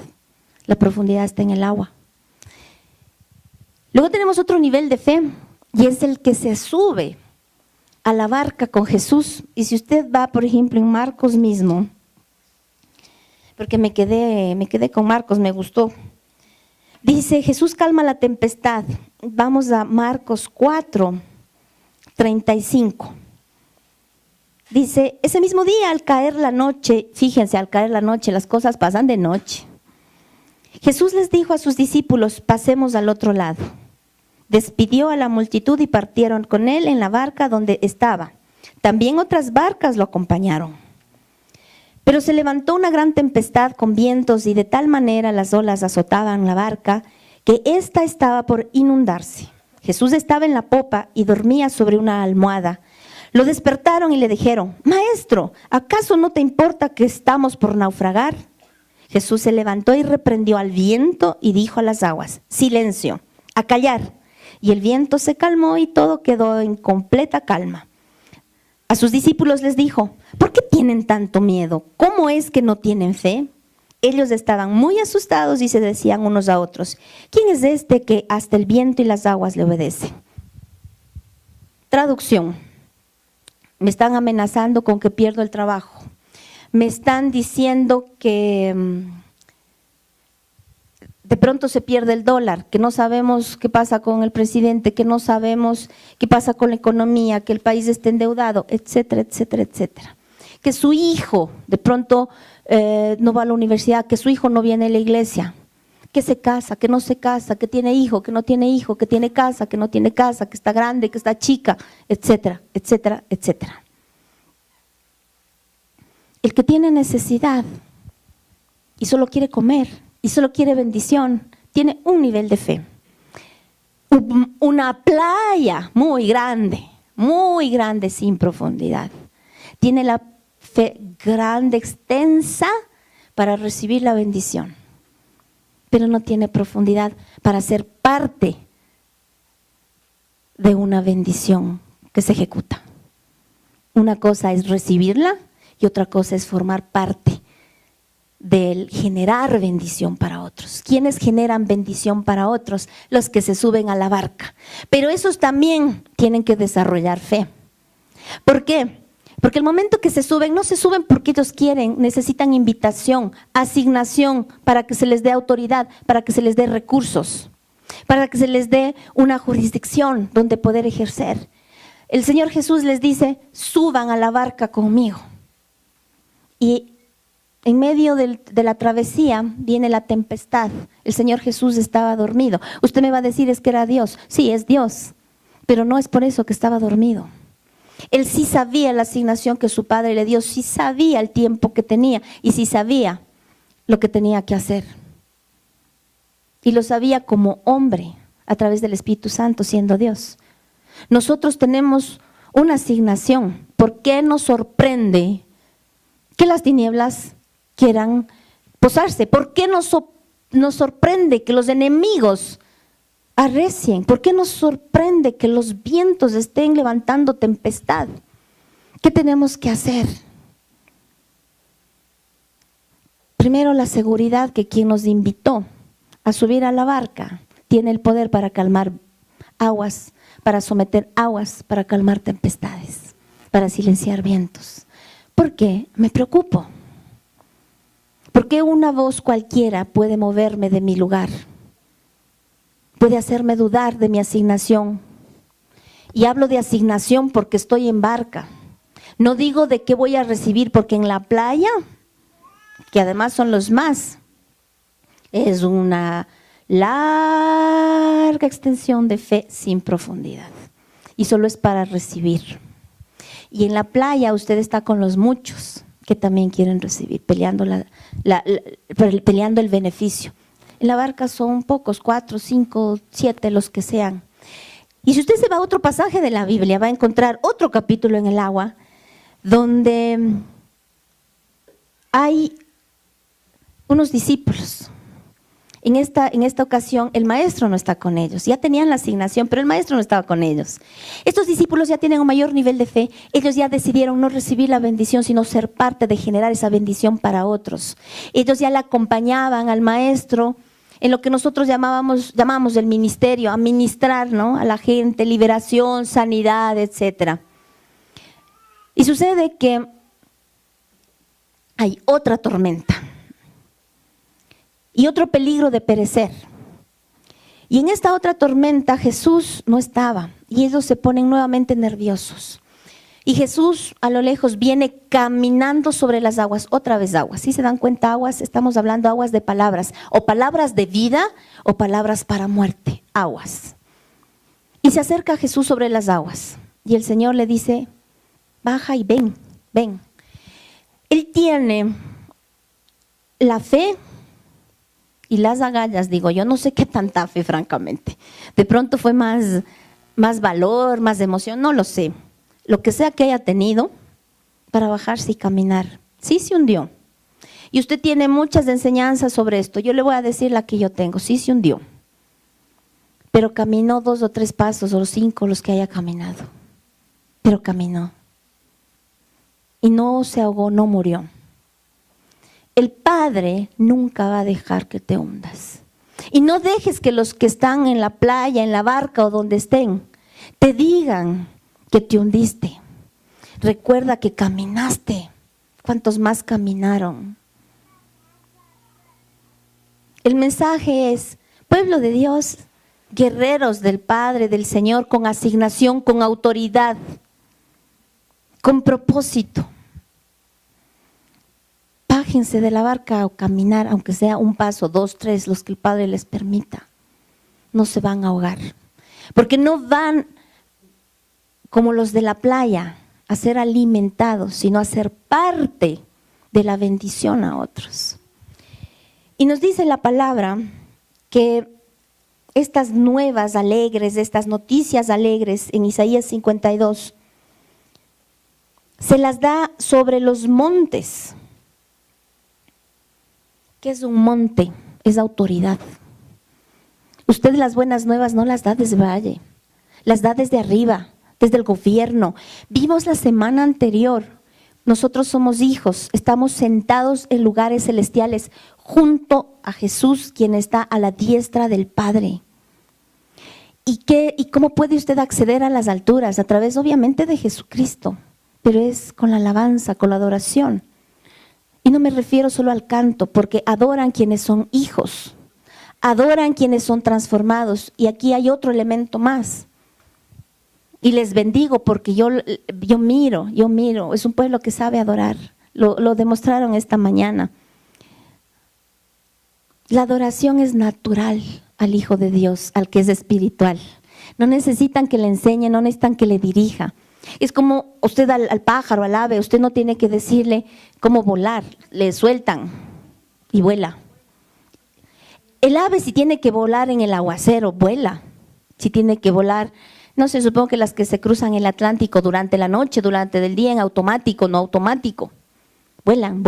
La profundidad está en el agua. Luego tenemos otro nivel de fe, y es el que se sube a la barca con Jesús. Y si usted va, por ejemplo, en Marcos mismo, porque me quedé con Marcos, me gustó. Dice, Jesús calma la tempestad. Vamos a Marcos 4:35. Dice, ese mismo día al caer la noche, fíjense, al caer la noche, las cosas pasan de noche. Jesús les dijo a sus discípulos, pasemos al otro lado. Despidió a la multitud y partieron con él en la barca donde estaba. También otras barcas lo acompañaron. Pero se levantó una gran tempestad con vientos y de tal manera las olas azotaban la barca que ésta estaba por inundarse. Jesús estaba en la popa y dormía sobre una almohada. Lo despertaron y le dijeron: Maestro, ¿acaso no te importa que estamos por naufragar? Jesús se levantó y reprendió al viento y dijo a las aguas: Silencio, a callar. Y el viento se calmó y todo quedó en completa calma. A sus discípulos les dijo: ¿por qué tienen tanto miedo? ¿Cómo es que no tienen fe? Ellos estaban muy asustados y se decían unos a otros: ¿quién es este que hasta el viento y las aguas le obedecen? Traducción: me están amenazando con que pierdo el trabajo. Me están diciendo que de pronto se pierde el dólar, que no sabemos qué pasa con el presidente, que no sabemos qué pasa con la economía, que el país está endeudado, etcétera, etcétera, etcétera. Que su hijo de pronto no va a la universidad, que su hijo no viene a la iglesia, que se casa, que no se casa, que tiene hijo, que no tiene hijo, que tiene casa, que no tiene casa, que está grande, que está chica, etcétera, etcétera, etcétera. El que tiene necesidad y solo quiere comer y solo quiere bendición, tiene un nivel de fe. Una playa muy grande sin profundidad. Tiene la fe grande, extensa para recibir la bendición, pero no tiene profundidad para ser parte de una bendición que se ejecuta. Una cosa es recibirla y otra cosa es formar parte del generar bendición para otros. ¿Quiénes generan bendición para otros? Los que se suben a la barca. Pero esos también tienen que desarrollar fe. ¿Por qué? Porque el momento que se suben, no se suben porque ellos quieren, necesitan invitación, asignación para que se les dé autoridad, para que se les dé recursos, para que se les dé una jurisdicción donde poder ejercer. El Señor Jesús les dice: suban a la barca conmigo. Y en medio de la travesía viene la tempestad. El Señor Jesús estaba dormido. Usted me va a decir: es que era Dios. Sí, es Dios, pero no es por eso que estaba dormido. Él sí sabía la asignación que su Padre le dio, sí sabía el tiempo que tenía y sí sabía lo que tenía que hacer. Y lo sabía como hombre a través del Espíritu Santo, siendo Dios. Nosotros tenemos una asignación. ¿Por qué nos sorprende que las tinieblas quieran posarse? ¿Por qué nos sorprende que los enemigos arrecien? ¿Por qué nos sorprende que los vientos estén levantando tempestad? ¿Qué tenemos que hacer? Primero, la seguridad que quien nos invitó a subir a la barca tiene el poder para calmar aguas, para someter aguas, para calmar tempestades, para silenciar vientos. ¿Por qué? Me preocupo. ¿Por qué una voz cualquiera puede moverme de mi lugar? Puede hacerme dudar de mi asignación. Y hablo de asignación porque estoy en barca. No digo de qué voy a recibir, porque en la playa, que además son los más, es una larga extensión de fe sin profundidad. Y solo es para recibir. Y en la playa usted está con los muchos que también quieren recibir, peleando el beneficio. En la barca son pocos, 4, 5, 7, los que sean. Y si usted se va a otro pasaje de la Biblia, va a encontrar otro capítulo en el agua, donde hay unos discípulos. En esta ocasión el maestro no está con ellos. Ya tenían la asignación, pero el maestro no estaba con ellos. Estos discípulos ya tienen un mayor nivel de fe. Ellos ya decidieron no recibir la bendición, sino ser parte de generar esa bendición para otros. Ellos ya le acompañaban al maestro en lo que nosotros llamamos el ministerio, a ministrar, ¿no?, a la gente, liberación, sanidad, etcétera. Y sucede que hay otra tormenta y otro peligro de perecer. Y en esta otra tormenta Jesús no estaba y ellos se ponen nuevamente nerviosos. Y Jesús a lo lejos viene caminando sobre las aguas, otra vez aguas. ¿Sí se dan cuenta? Aguas, estamos hablando aguas de palabras, o palabras de vida o palabras para muerte, aguas. Y se acerca a Jesús sobre las aguas y el Señor le dice: baja y ven. Él tiene la fe y las agallas, digo yo, no sé qué tanta fe, francamente. De pronto fue más valor, más emoción, no lo sé. lo que sea que haya tenido, para bajarse y caminar. Sí se hundió. Y usted tiene muchas enseñanzas sobre esto. Yo le voy a decir la que yo tengo. Sí se hundió. Pero caminó 2 o 3 pasos, o 5 los que haya caminado. Pero caminó. Y no se ahogó, no murió. El Padre nunca va a dejar que te hundas. Y no dejes que los que están en la playa, en la barca o donde estén, te digan que te hundiste. Recuerda que caminaste. ¿Cuántos más caminaron? El mensaje es, pueblo de Dios, guerreros del Padre, del Señor, con asignación, con autoridad, con propósito. Bájense de la barca o caminar, aunque sea 1 paso, 2, 3, los que el Padre les permita. No se van a ahogar. Porque no van como los de la playa a ser alimentados, sino a ser parte de la bendición a otros. Y nos dice la palabra que estas nuevas alegres, estas noticias alegres en Isaías 52, se las da sobre los montes. ¿Qué es un monte? Es autoridad. Usted las buenas nuevas no las da desde valle, las da desde arriba, desde el gobierno. Vimos la semana anterior, nosotros somos hijos, estamos sentados en lugares celestiales junto a Jesús, quien está a la diestra del Padre. ¿Y cómo puede usted acceder a las alturas? A través obviamente de Jesucristo, pero es con la alabanza, con la adoración. Y no me refiero solo al canto, porque adoran quienes son hijos, adoran quienes son transformados. Y aquí hay otro elemento más. Y les bendigo porque yo miro, es un pueblo que sabe adorar. Lo demostraron esta mañana. La adoración es natural al Hijo de Dios, al que es espiritual. No necesitan que le enseñe, no necesitan que le dirija. Es como usted al pájaro, al ave, usted no tiene que decirle cómo volar, le sueltan y vuela. El ave si tiene que volar en el aguacero, vuela. Si tiene que volar, no sé, supongo que las que se cruzan el Atlántico durante la noche, durante el día, en automático, no automático. Vuelan.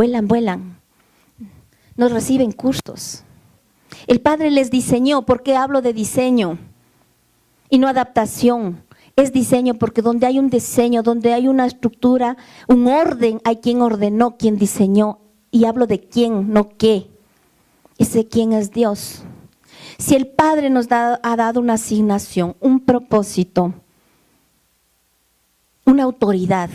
No reciben cursos. El Padre les diseñó. ¿Por qué hablo de diseño y no adaptación? Es diseño porque donde hay un diseño, donde hay una estructura, un orden, hay quien ordenó, quien diseñó. Y hablo de quién, no qué. Ese quién es Dios. Si el Padre nos ha dado una asignación, un propósito, una autoridad,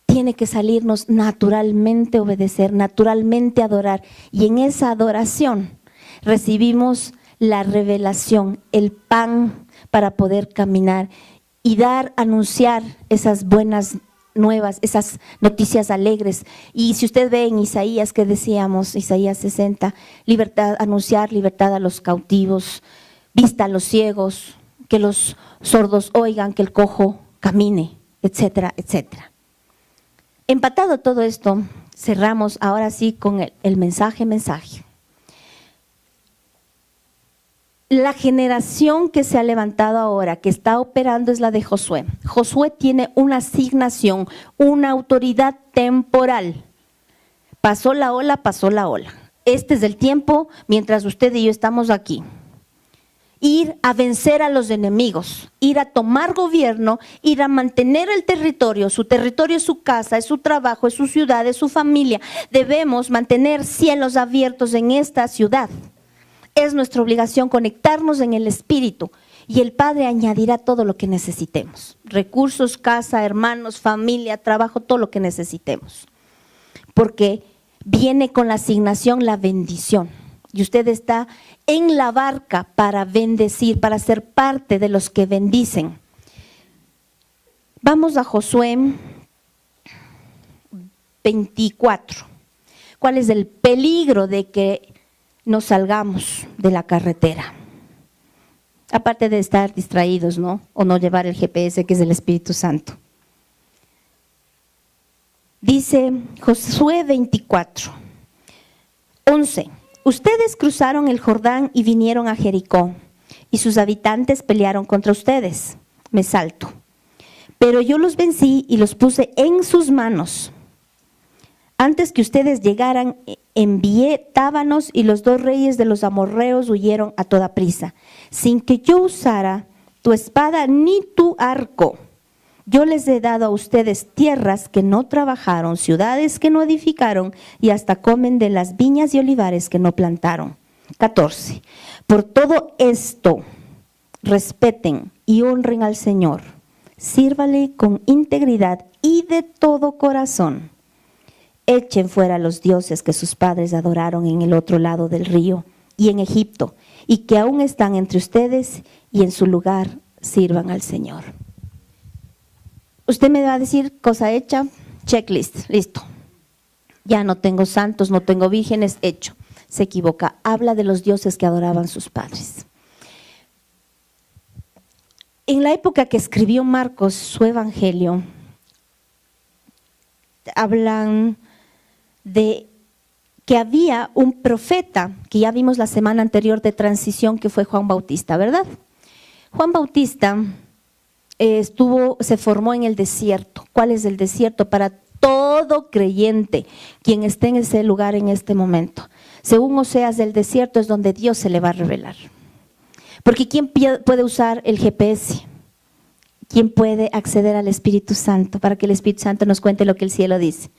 tiene que salirnos naturalmente obedecer, naturalmente adorar. Y en esa adoración recibimos la revelación, el pan para poder caminar y anunciar esas buenas nuevas, esas noticias alegres. Y si usted ve en Isaías, que decíamos, Isaías 60, libertad, anunciar libertad a los cautivos, vista a los ciegos, que los sordos oigan, que el cojo camine, etcétera, etcétera. Empatado todo esto, cerramos ahora sí con el mensaje. La generación que se ha levantado ahora, que está operando, es la de Josué. Josué tiene una asignación, una autoridad temporal. Pasó la ola. Este es el tiempo mientras usted y yo estamos aquí. Ir a vencer a los enemigos, ir a tomar gobierno, ir a mantener el territorio. Su territorio es su casa, es su trabajo, es su ciudad, es su familia. Debemos mantener cielos abiertos en esta ciudad. Es nuestra obligación conectarnos en el Espíritu y el Padre añadirá todo lo que necesitemos. Recursos, casa, hermanos, familia, trabajo, todo lo que necesitemos. Porque viene con la asignación la bendición. Y usted está en la barca para bendecir, para ser parte de los que bendicen. Vamos a Josué 24. ¿Cuál es el peligro de que nos salgamos de la carretera? Aparte de estar distraídos, ¿no? O no llevar el GPS, que es el Espíritu Santo. Dice Josué 24, 11. Ustedes cruzaron el Jordán y vinieron a Jericó, y sus habitantes pelearon contra ustedes. me salto. Pero yo los vencí y los puse en sus manos. Antes que ustedes llegaran, envié tábanos y los 2 reyes de los amorreos huyeron a toda prisa, sin que yo usara tu espada ni tu arco. Yo les he dado a ustedes tierras que no trabajaron, ciudades que no edificaron y hasta comen de las viñas y olivares que no plantaron. 14. Por todo esto, respeten y honren al Señor. Sírvale con integridad y de todo corazón. Echen fuera los dioses que sus padres adoraron en el otro lado del río y en Egipto, y que aún están entre ustedes, y en su lugar sirvan al Señor. Usted me va a decir, cosa hecha, checklist, listo. Ya no tengo santos, no tengo vírgenes, hecho. Se equivoca, habla de los dioses que adoraban sus padres. En la época que escribió Marcos su evangelio, hablan de que había un profeta, que ya vimos la semana anterior de transición, que fue Juan Bautista, ¿verdad? Juan Bautista se formó en el desierto. ¿Cuál es el desierto? Para todo creyente, quien esté en ese lugar en este momento. Según Oseas, el desierto es donde Dios se le va a revelar. Porque ¿quién puede usar el GPS? ¿Quién puede acceder al Espíritu Santo para que el Espíritu Santo nos cuente lo que el cielo dice?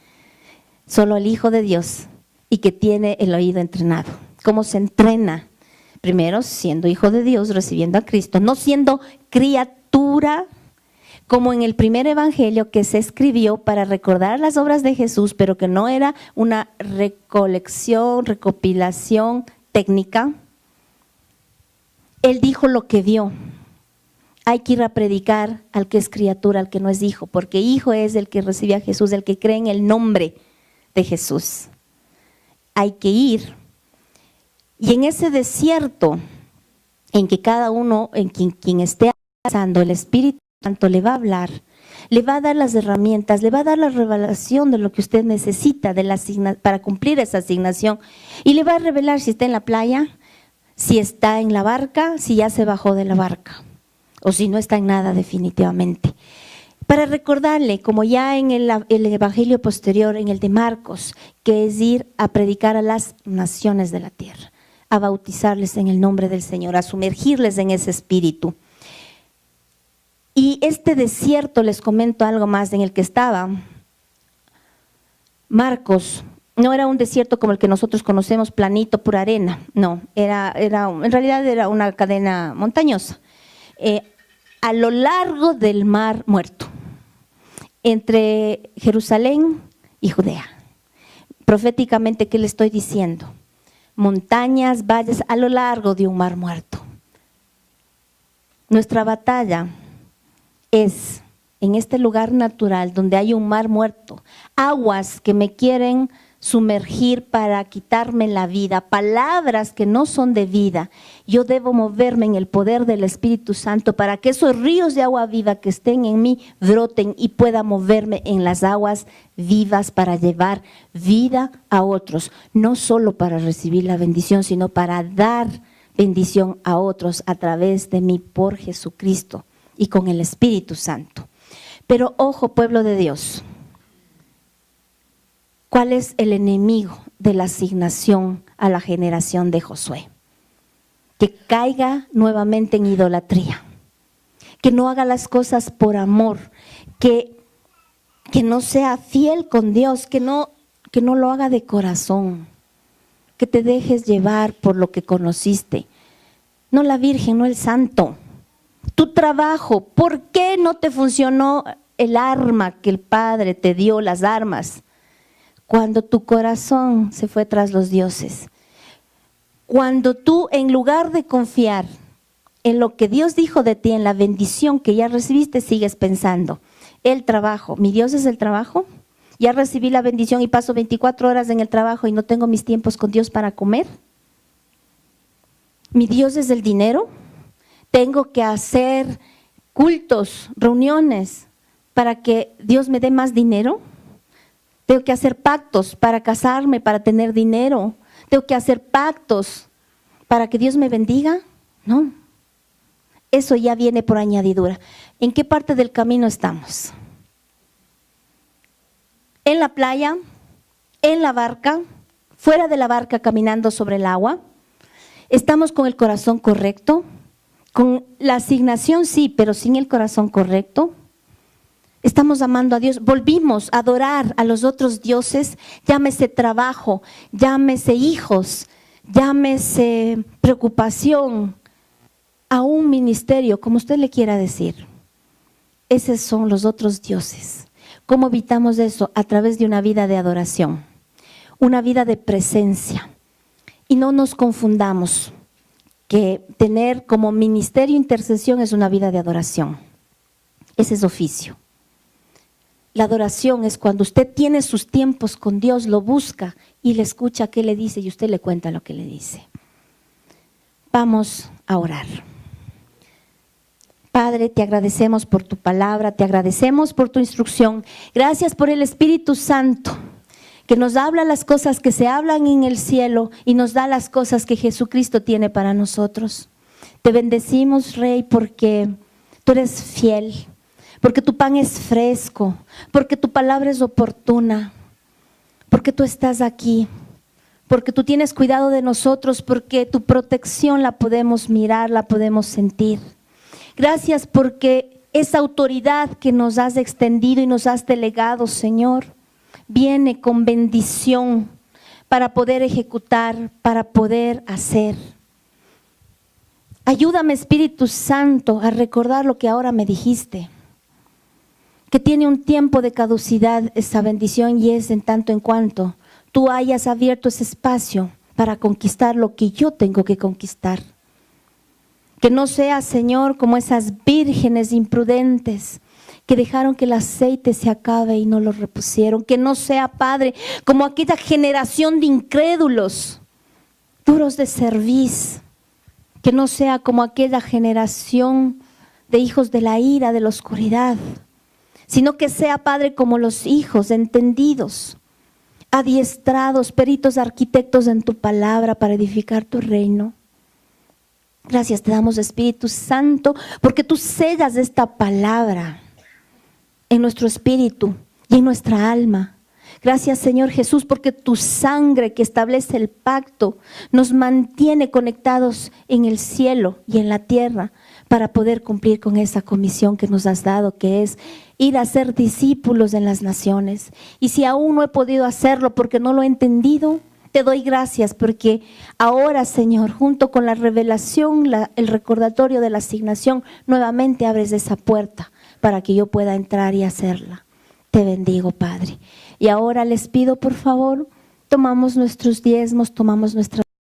Solo el Hijo de Dios, y que tiene el oído entrenado. ¿Cómo se entrena? Primero, siendo hijo de Dios, recibiendo a Cristo, no siendo criatura, como en el primer evangelio que se escribió para recordar las obras de Jesús, pero que no era una recopilación técnica. Él dijo lo que vio. Hay que ir a predicar al que es criatura, al que no es hijo, porque hijo es el que recibe a Jesús, el que cree en el nombre de Jesús. Hay que ir. Y en ese desierto, en que cada uno, en quien esté pasando, el Espíritu Santo le va a hablar, le va a dar las herramientas, le va a dar la revelación de lo que usted necesita para cumplir esa asignación, y le va a revelar si está en la playa, si está en la barca, si ya se bajó de la barca, o si no está en nada definitivamente. Para recordarle, como ya en el evangelio posterior, en el de Marcos, que es ir a predicar a las naciones de la tierra, a bautizarles en el nombre del Señor, a sumergirles en ese espíritu. Y este desierto, les comento algo más en el que estaba Marcos. No era un desierto como el que nosotros conocemos, planito, pura arena. No, en realidad era una cadena montañosa. A lo largo del Mar Muerto, entre Jerusalén y Judea. Proféticamente, ¿qué le estoy diciendo? Montañas, valles, a lo largo de un Mar Muerto. Nuestra batalla es en este lugar natural donde hay un mar muerto, aguas que me quieren sumergir para quitarme la vida, palabras que no son de vida. Yo debo moverme en el poder del Espíritu Santo para que esos ríos de agua viva que estén en mí broten y pueda moverme en las aguas vivas para llevar vida a otros, no solo para recibir la bendición, sino para dar bendición a otros a través de mí por Jesucristo y con el Espíritu Santo. Pero ojo, pueblo de Dios, ¿cuál es el enemigo de la asignación a la generación de Josué? Que caiga nuevamente en idolatría, que no haga las cosas por amor, que no sea fiel con Dios, que no lo haga de corazón, que te dejes llevar por lo que conociste. No la Virgen, no el santo. Tu trabajo, ¿por qué no te funcionó el arma que el Padre te dio, las armas? Cuando tu corazón se fue tras los dioses, cuando tú en lugar de confiar en lo que Dios dijo de ti, en la bendición que ya recibiste, sigues pensando, el trabajo, ¿mi Dios es el trabajo? Ya recibí la bendición y paso 24 horas en el trabajo y no tengo mis tiempos con Dios para comer. ¿Mi Dios es el dinero? Tengo que hacer cultos, reuniones para que Dios me dé más dinero. Tengo que hacer pactos para casarme, para tener dinero. Tengo que hacer pactos para que Dios me bendiga. No, eso ya viene por añadidura. ¿En qué parte del camino estamos? ¿En la playa? ¿En la barca? ¿Fuera de la barca caminando sobre el agua? ¿Estamos con el corazón correcto? Con la asignación sí, pero sin el corazón correcto. Estamos amando a Dios. Volvimos a adorar a los otros dioses, llámese trabajo, llámese hijos, llámese preocupación, a un ministerio, como usted le quiera decir. Esos son los otros dioses. ¿Cómo evitamos eso? A través de una vida de adoración, una vida de presencia. Y no nos confundamos que tener como ministerio intercesión es una vida de adoración. Ese es oficio. La adoración es cuando usted tiene sus tiempos con Dios, lo busca y le escucha qué le dice y usted le cuenta lo que le dice. Vamos a orar. Padre, te agradecemos por tu palabra, te agradecemos por tu instrucción. Gracias por el Espíritu Santo que nos habla las cosas que se hablan en el cielo y nos da las cosas que Jesucristo tiene para nosotros. Te bendecimos, Rey, porque tú eres fiel, porque tu pan es fresco, porque tu palabra es oportuna, porque tú estás aquí, porque tú tienes cuidado de nosotros, porque tu protección la podemos mirar, la podemos sentir. Gracias porque esa autoridad que nos has extendido y nos has delegado, Señor, viene con bendición para poder ejecutar, para poder hacer. Ayúdame, Espíritu Santo, a recordar lo que ahora me dijiste, que tiene un tiempo de caducidad esa bendición y es en tanto en cuanto tú hayas abierto ese espacio para conquistar lo que yo tengo que conquistar. Que no sea, Señor, como esas vírgenes imprudentes que dejaron que el aceite se acabe y no lo repusieron. Que no sea, Padre, como aquella generación de incrédulos, duros de cerviz. Que no sea como aquella generación de hijos de la ira, de la oscuridad. Sino que sea, Padre, como los hijos entendidos, adiestrados, peritos arquitectos en tu palabra para edificar tu reino. Gracias te damos, Espíritu Santo, porque tú sellas esta palabra en nuestro espíritu y en nuestra alma. Gracias, Señor Jesús, porque tu sangre que establece el pacto nos mantiene conectados en el cielo y en la tierra para poder cumplir con esa comisión que nos has dado, que es ir a ser discípulos en las naciones. Y si aún no he podido hacerlo porque no lo he entendido, te doy gracias porque ahora, Señor, junto con la revelación, el recordatorio de la asignación, nuevamente abres esa puerta para que yo pueda entrar y hacerla. Te bendigo, Padre. Y ahora les pido, por favor, tomamos nuestros diezmos, tomamos nuestras